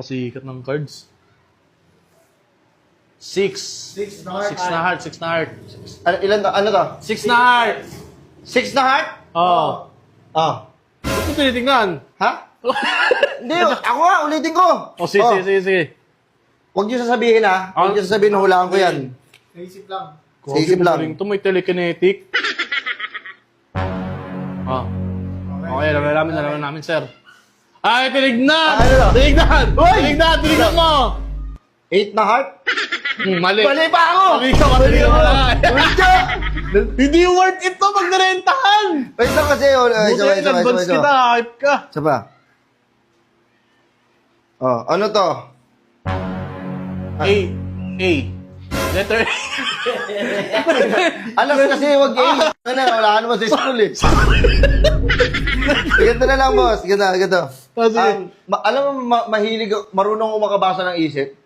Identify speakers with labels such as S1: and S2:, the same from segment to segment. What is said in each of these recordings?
S1: Pasikat ng cards. 6.
S2: 6 na
S1: Six na heart, 6 na heart.
S3: Ano to?
S1: 6 na heart!
S3: 6 na heart?
S1: Oo.
S3: Oh.
S1: Ba't ko tinitingnan?
S3: Ha? Hindi, ako nga, ulitin ko.
S1: Oh, sige, sige, sige, sige.
S3: Huwag niyo sasabihin ha. Huwag niyo sasabihin, hulaan ko yan.
S2: Naisip lang.
S3: Sa isip lang.
S1: Ito may telekinetic. Ah. Okay, alam namin, sir. Ay, tinignan!
S3: Ano?
S1: Tinignan! Tinignan mo!
S3: 8 na heart?
S1: Mali.
S3: Mali pa ako!
S1: Mali ka, mali ka pala.
S3: Ulit ka!
S1: Hindi worth it to pag narentahan!
S3: Wait lang kasi.
S1: Buti yung advance kita, hype ka.
S3: Isa pa. Oh, ano to?
S1: A. A. Letter A.
S3: Alas kasi, wag A. Ano, wala ka naman sa school eh. Ganito na lang, boss. Ganito.
S1: Sige.
S3: Alam mo, mahilig, marunong ko makabasa ng isip.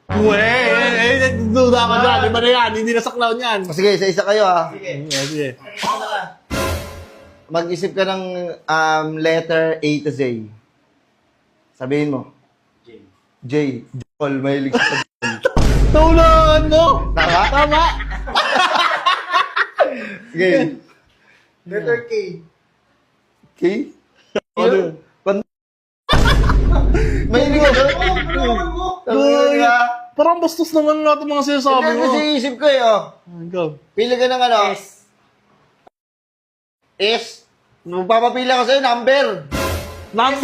S1: Duda ka dyan. Iba na yan. Hindi nasaklaw niyan.
S3: Sige, isa kayo ha.
S1: Sige.
S3: Mag-isip ka ng letter A to Z. Sabihin mo. J. Jol, mahilig ka sa Jol.
S1: Tulaan mo!
S3: Tama?
S1: Tama!
S3: Sige.
S2: Letter K.
S3: K? Ano? Mahilig ka sa
S2: Tulungan mo.
S3: Sabihin ka.
S1: Parang bastos naman natin mga sinasabi
S3: Hindi
S1: mo.
S3: kasi isip ko eh, oh.
S1: Go.
S3: Pili ka ng ano? S. Magpapapila ko sa'yo, number.
S1: Number!